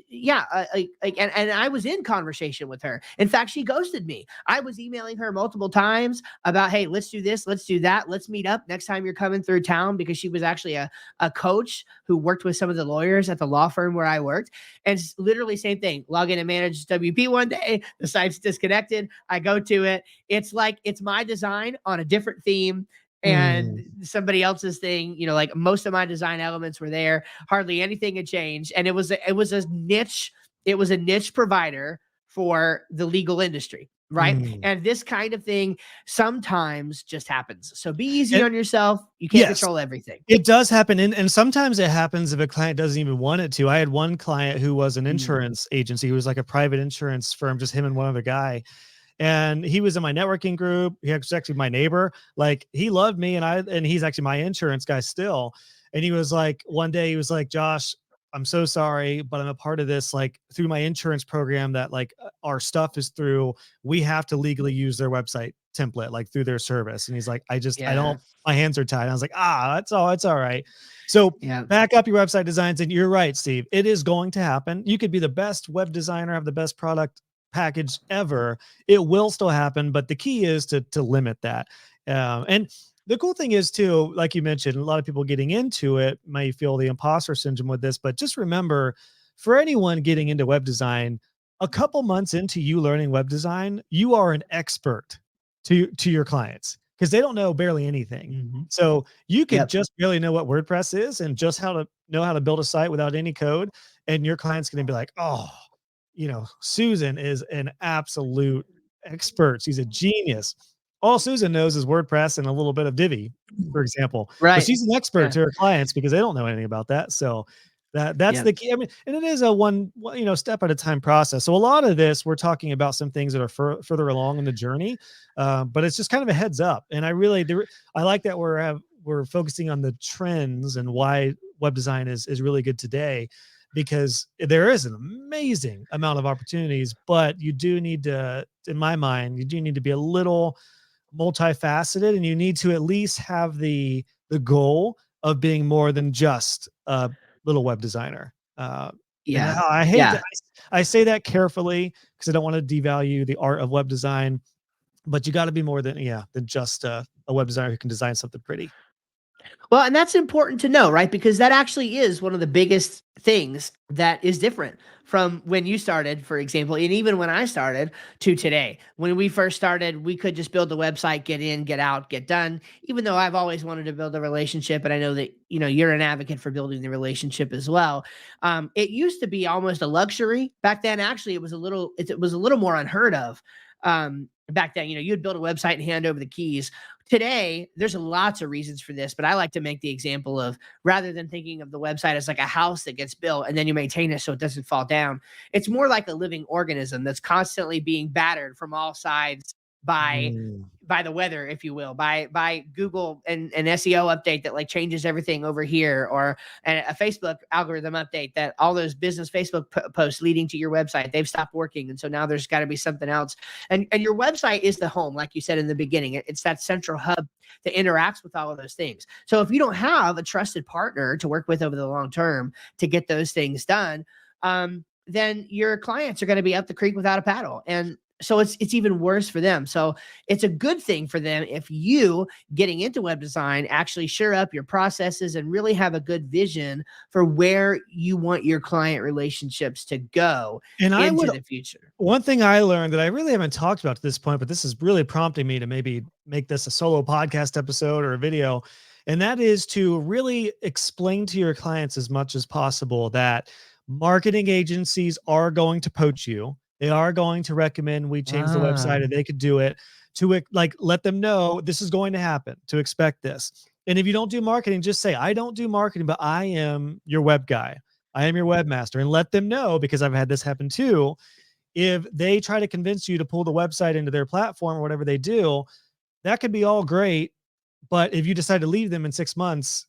yeah, and I was in conversation with her. In fact, she ghosted me. I was emailing her multiple times about, hey, let's do this, let's do that, let's meet up next time you're coming through town because she was actually a coach who worked with some of the lawyers at the law firm where I worked. And literally same thing. Log in and manage WP one day, the site's disconnected. I go to it. It's like it's my design on a different theme and mm. somebody else's thing, like most of my design elements were there, hardly anything had changed. And it was a niche provider for the legal industry, right? Mm. And this kind of thing sometimes just happens. So be easy And on yourself. You can't yes, control everything. it does happen, and sometimes it happens if a client doesn't even want it to. I had one client who was an Mm. insurance agency, who was like a private insurance firm, just him and one other guy, and he was in my networking group. He was actually my neighbor. Like, he loved me, and he's actually my insurance guy still. And he was like, one day he was like, Josh, I'm so sorry, but I'm a part of this, like, through my insurance program that like our stuff is through. We have to legally use their website template, like through their service. And he's like, I Yeah. don't, my hands are tied. And I was like, it's all right. So Yeah. back up your website designs. And you're right, Steve. It is going to happen. You could be the best web designer, have the best product package ever. It will still happen, but the key is to limit that. And the cool thing is too, like you mentioned, a lot of people getting into it may feel the imposter syndrome with this, but just remember, for anyone getting into web design, a couple months into you learning web design, you are an expert to your clients because they don't know barely anything. Hmm. So you could Yep. just barely know what WordPress is and just how to build a site without any code, and your client's going to be like, oh, Susan is an absolute expert. She's a genius. All Susan knows is WordPress and a little bit of Divi, for example. But Right. she's an expert Yeah. to her clients because they don't know anything about that. So that's Yep. the key. I mean, and it is a step at a time process. So a lot of this, we're talking about some things that are further along in the journey, but it's just kind of a heads up. And I like that we're focusing on the trends and why web design is really good today, because there is an amazing amount of opportunities, but you do need to, in my mind, you do need to be a little multifaceted, and you need to at least have the goal of being more than just a little web designer. And Yeah. I hate Yeah. that. I say that carefully because I don't want to devalue the art of web design, but you got to be more than, yeah, than just a web designer who can design something pretty. Well, and that's important to know, right? Because that actually is one of the biggest things that is different from when you started, for example, and even when I started to today. When we first started, we could just build the website, get in, get out, get done. Even though I've always wanted to build a relationship, and I know that you're an advocate for building the relationship as well. It used to be almost a luxury back then. Actually, it was a little more unheard of. Back then, you'd build a website and hand over the keys. Today, there's lots of reasons for this, but I like to make the example of, rather than thinking of the website as like a house that gets built and then you maintain it so it doesn't fall down, it's more like a living organism that's constantly being battered from all sides by Mm. the weather, if you will, by Google and an SEO update that like changes everything over here, or a Facebook algorithm update that all those business Facebook posts leading to your website, they've stopped working, and so now there's got to be something else. And your website is the home, like you said in the beginning. It's that central hub that interacts with all of those things. So if you don't have a trusted partner to work with over the long term to get those things done, then your clients are going to be up the creek without a paddle. And so it's even worse for them. So it's a good thing for them if you, getting into web design, actually shore up your processes and really have a good vision for where you want your client relationships to go And I would, into the future. one thing I learned that I really haven't talked about to this point, but this is really prompting me to maybe make this a solo podcast episode or a video. And that is to really explain to your clients as much as possible that marketing agencies are going to poach you. They are going to recommend we change the Ah, website, and they could do it, to like let them know this is going to happen, to expect this. And if you don't do marketing, just say, I don't do marketing, but I am your web guy. I am your webmaster, and let them know, because I've had this happen too. If they try to convince you to pull the website into their platform or whatever they do, that could be all great. But if you decide to leave them in 6 months,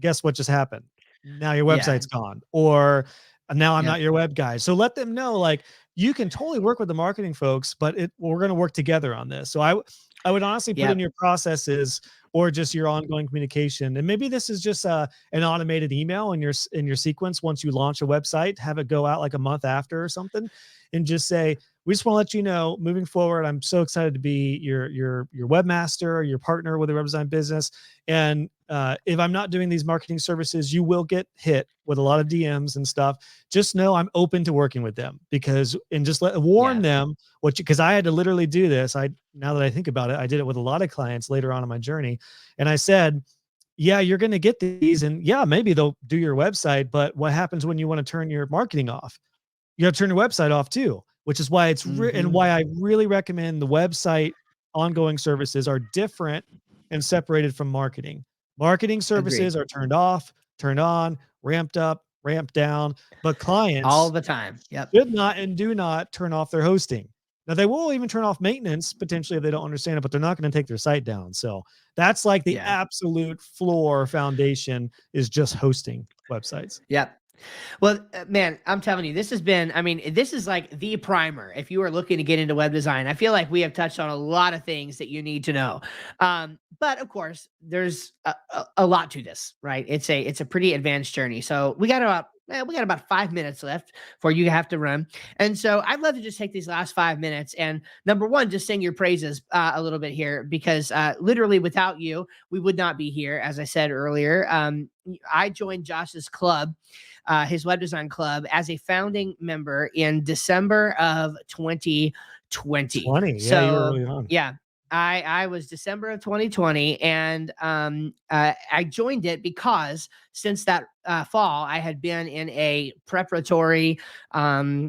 guess what just happened? Now your yeah, website's gone, or now I'm yep, not your web guy. So let them know, like, you can totally work with the marketing folks, but we're going to work together on this. So I would honestly put in yep, your processes, or just your ongoing communication. And maybe this is just an automated email in your sequence. Once you launch a website, have it go out like a month after or something, and just say, we just want to let you know, moving forward, I'm so excited to be your webmaster, your partner with a web design business. And if I'm not doing these marketing services, you will get hit with a lot of DMs and stuff. Just know I'm open to working with them, because, and just warn yeah, them what you, because I had to literally do this. Now that I think about it, I did it with a lot of clients later on in my journey. And I said, yeah, you're going to get these, and yeah, maybe they'll do your website, but what happens when you want to turn your marketing off? You got to turn your website off too, which is why and hmm, why I really recommend the website ongoing services are different and separated from marketing. Marketing agreed, services are turned off, turned on, ramped up, ramped down, but all clients the time. Yep, should not and do not turn off their hosting. Now, they will even turn off maintenance potentially if they don't understand it, but they're not going to take their site down. So that's like the yeah, absolute floor foundation, is just hosting websites. yep. Well, man, I'm telling you, this has been, I mean, this is like the primer. If you are looking to get into web design, I feel like we have touched on a lot of things that you need to know. But of course, there's a lot to this, right? It's a pretty advanced journey. So we got about 5 minutes left before you have to run. And so I'd love to just take these last 5 minutes and, number one, just sing your praises a little bit here, because literally without you, we would not be here. As I said earlier, I joined Josh's club, his web design club, as a founding member in December of 2020. 20. Yeah, you were So early on. yeah, I was December of 2020, and I joined it because since that fall, I had been in a preparatory, a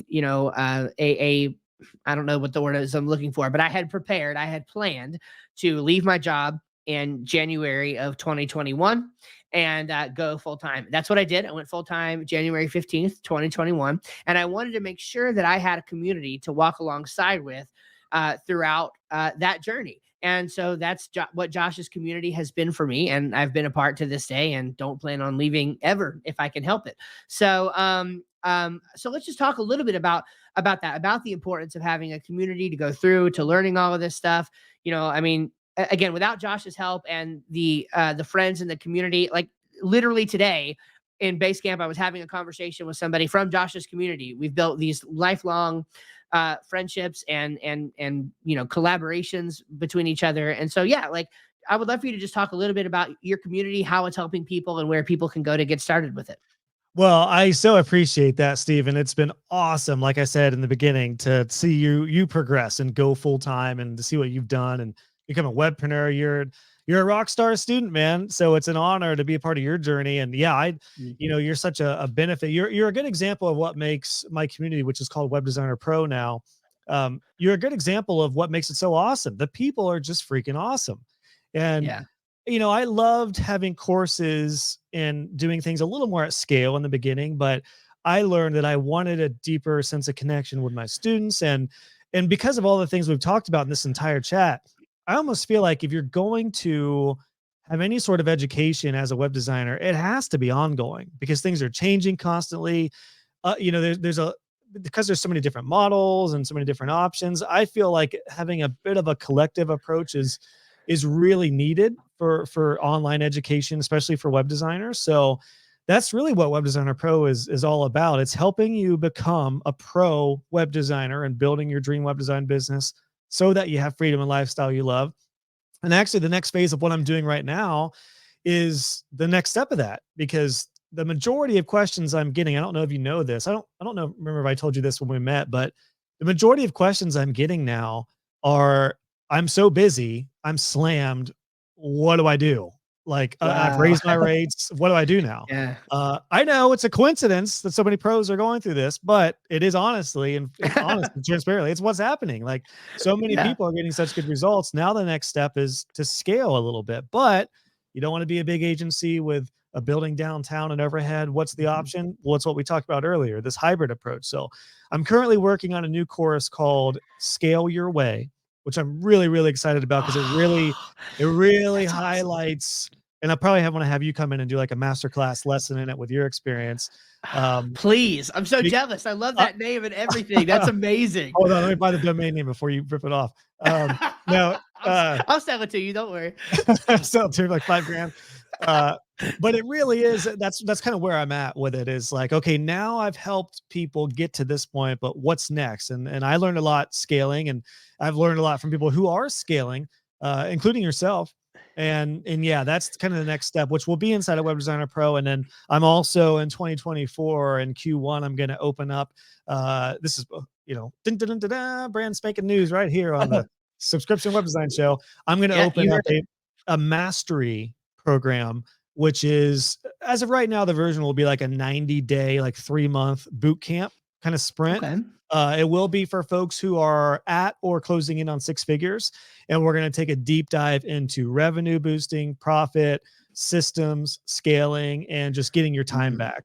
I don't know what the word is I'm looking for, but I had prepared, I had planned to leave my job in January of 2021 and go full time. That's what I did. I went full time January 15th, 2021. And I wanted to make sure that I had a community to walk alongside with throughout that journey. And so that's what Josh's community has been for me. And I've been a part to this day and don't plan on leaving ever if I can help it. So let's just talk a little bit about that, about the importance of having a community to go through, to learning all of this stuff. I mean, again, without Josh's help and the friends in the community, like literally today, in base camp, I was having a conversation with somebody from Josh's community. We've built these lifelong friendships and collaborations between each other. And so yeah, like I would love for you to just talk a little bit about your community, how it's helping people, and where people can go to get started with it. Well, I so appreciate that, Stephen. It's been awesome, like I said in the beginning, to see you progress and go full time, and to see what you've done and become a webpreneur. You're a rock star student, man. So it's an honor to be a part of your journey. And yeah, you're such a benefit. You're a good example of what makes my community, which is called Web Designer Pro now. You're a good example of what makes it so awesome. The people are just freaking awesome. And Yeah. I loved having courses and doing things a little more at scale in the beginning, but I learned that I wanted a deeper sense of connection with my students. And because of all the things we've talked about in this entire chat, I almost feel like if you're going to have any sort of education as a web designer, it has to be ongoing because things are changing constantly. There's a because there's so many different models and so many different options. I feel like having a bit of a collective approach is really needed for online education, especially for web designers. So that's really what Web Designer Pro is all about. It's helping you become a pro web designer and building your dream web design business so that you have freedom and lifestyle you love. And actually, the next phase of what I'm doing right now is the next step of that, because the majority of questions I'm getting, I don't know if you know this. I don't know, remember if I told you this when we met, but the majority of questions I'm getting now are, I'm so busy, I'm slammed. What do I do? Like, I've Wow. raised my rates. What do I do now? Yeah. I know it's a coincidence that so many pros are going through this, but it is honestly and honestly, transparently, it's what's happening. Like, so many Yeah. people are getting such good results. Now the next step is to scale a little bit, but you don't want to be a big agency with a building downtown and overhead. What's the Mhm. option? Well, it's what we talked about earlier, this hybrid approach. So I'm currently working on a new course called Scale Your Way, which I'm really, really excited about because it really That's awesome. highlights, and I probably want to have you come in and do like a masterclass lesson in it with your experience. Um, Please. I'm so be- jealous. I love uh, that name and everything. That's amazing. hold on, let me buy the domain name before you rip it off. No, I'll sell it to you. Don't worry. sell it to like 5 grand. Uh, but it really is. That's kind of where I'm at with it. Is like, okay, now I've helped people get to this point, but what's next? And I learned a lot scaling, and I've learned a lot from people who are scaling, including yourself. And yeah, that's kind of the next step, which will be inside of Web Designer Pro. And then I'm also in 2024 in Q1, I'm going to open up. This is dun, dun, dun, dun, dun, brand spanking news right here on the subscription web design show. I'm going to Yeah, open you up heard it. a mastery program, which is, as of right now, the version will be like a 90-day, like 3-month boot camp kind of sprint. Okay. It will be for folks who are at or closing in on 6 figures. And we're going to take a deep dive into revenue boosting, profit, systems, scaling, and just getting your time Mhm. back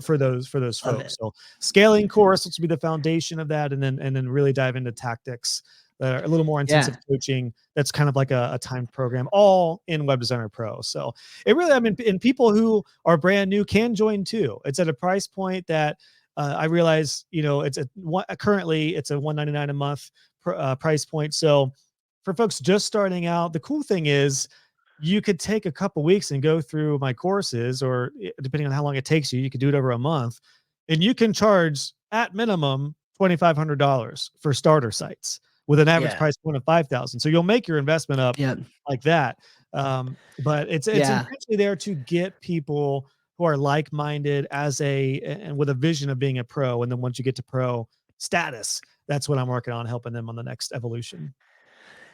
for those Love folks. it. So scaling course, which will be the foundation of that, and then really dive into tactics that are a little more Yeah. intensive coaching. That's kind of like a timed program, all in Web Designer Pro. So it really, I mean, and people who are brand new can join too. It's at a price point that I realize, currently it's a $199 a month price point. So for folks just starting out, the cool thing is you could take a couple weeks and go through my courses, or depending on how long it takes you, you could do it over a month, and you can charge at minimum $2,500 for starter sites with an average Yeah. price point of 5,000. So you'll make your investment up Yeah. like that. But it's Yeah. intentionally there to get people who are like-minded and with a vision of being a pro. And then once you get to pro status, that's what I'm working on, helping them on the next evolution.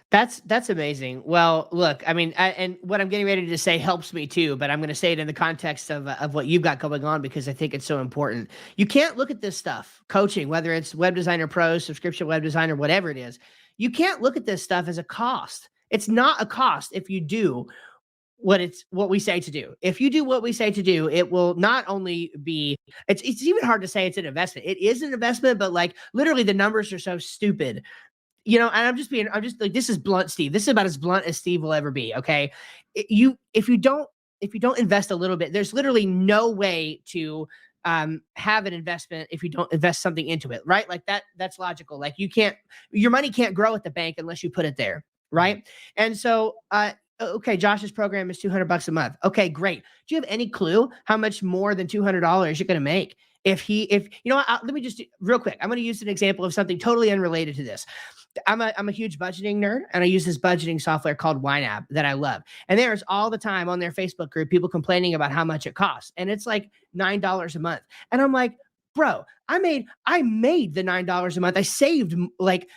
That's amazing. Well, look, I mean, and what I'm getting ready to say helps me too, but I'm going to say it in the context of what you've got going on because I think it's so important. You can't look at this stuff, coaching, whether it's Web Designer Pro, subscription web designer, whatever it is. You can't look at this stuff as a cost. It's not a cost if you do what we say to do. If you do what we say to do, it will not only be it's even hard to say it's an investment. It is an investment, but like literally the numbers are so stupid, and I'm just like, this is blunt, Steve. This is about as blunt as Steve will ever be. Okay. If you don't invest a little bit, there's literally no way to have an investment if you don't invest something into it, right? Like that's logical. Like your money can't grow at the bank unless you put it there. Mhm. Right. And so, Okay, Josh's program is $200 a month. Okay, great. Do you have any clue how much more than $200 you're going to make? If you know what, let me just real quick. I'm going to use an example of something totally unrelated to this. I'm a huge budgeting nerd, and I use this budgeting software called YNAB that I love. And there's all the time on their Facebook group people complaining about how much it costs, and it's like $9 a month. And I'm like, bro, I made the $9 a month. I saved like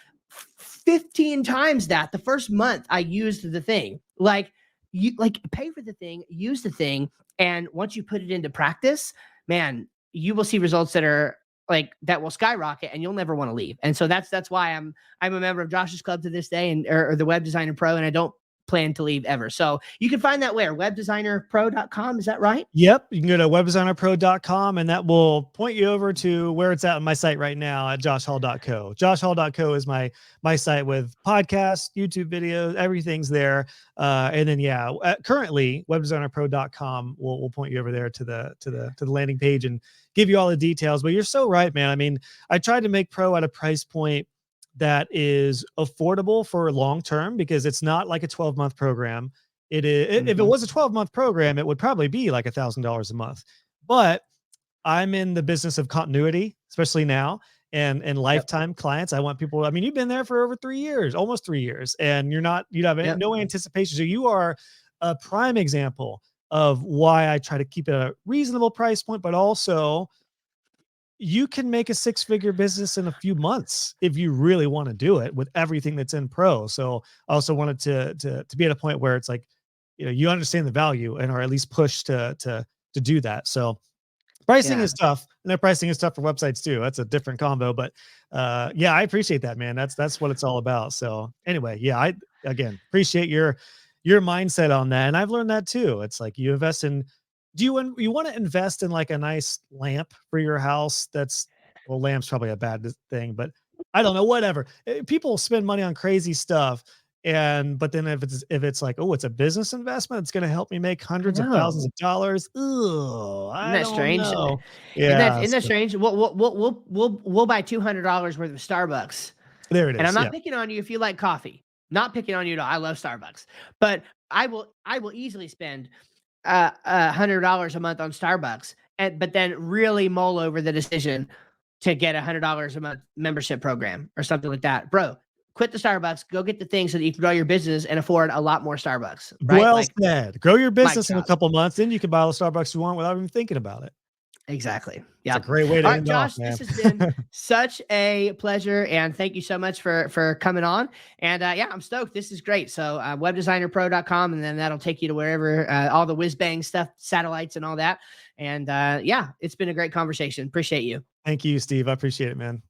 15 times that the first month I used the thing. Like, you like pay for the thing, use the thing, and once you put it into practice, man, you will see results that are like that will skyrocket, and you'll never want to leave. And so that's why I'm a member of Josh's club to this day, and or the Web Designer Pro, and I don't plan to leave ever. So you can find that where webdesignerpro.com. Is that right? Yep. You can go to webdesignerpro.com, and that will point you over to where it's at on my site right now at joshhall.co. Joshhall.co is my site with podcasts, YouTube videos, everything's there. And then, yeah, currently webdesignerpro.com will point you over there to the landing page and give you all the details. But you're so right, man. I mean, I tried to make pro at a price point that is affordable for long term, because it's not like a 12-month program. It is, if it was a 12-month program, it would probably be like $1,000 a month. But I'm in the business of continuity, especially now, and lifetime clients. I want people, I mean, you've been there for over 3 years, almost 3 years, and you have no anticipation. So you are a prime example of why I try to keep it a reasonable price point, but also you can make a 6-figure business in a few months if you really want to do it with everything that's in pro. So I also wanted to be at a point where it's like, you understand the value and are at least pushed to do that. So pricing is tough, and their pricing is tough for websites too. That's a different combo, but yeah, I appreciate that, man. That's what it's all about. So anyway, yeah, I again appreciate your mindset on that, and I've learned that too. It's like you invest in. Do you want to invest in like a nice lamp for your house? Well, lamp's probably a bad thing, but I don't know. Whatever. People spend money on crazy stuff, but then if it's like, oh, it's a business investment, it's going to help me make hundreds of thousands of dollars. Ugh, Isn't I that don't strange? know. Isn't Yeah, that strange? We'll buy $200 worth of Starbucks. there it And I'm is. not picking on you if you like coffee. Not picking on you at all. I love Starbucks, but I will easily spend $100 a month on Starbucks, but then really mull over the decision to get $100 a month membership program or something like that. Bro, quit the Starbucks, go get the thing so that you can grow your business and afford a lot more Starbucks, right? Well Like, said. Grow your mic business in a drop. couple months, then you can buy all the Starbucks you want without even thinking about it. Exactly. It's Yeah. a great way to All right, end off, Josh, man. this has been such a pleasure, and thank you so much for coming on. And yeah, I'm stoked. This is great. So webdesignerpro.com, and then that'll take you to wherever all the whiz bang stuff, satellites, and all that. And yeah, it's been a great conversation. Appreciate you. Thank you, Steve. I appreciate it, man.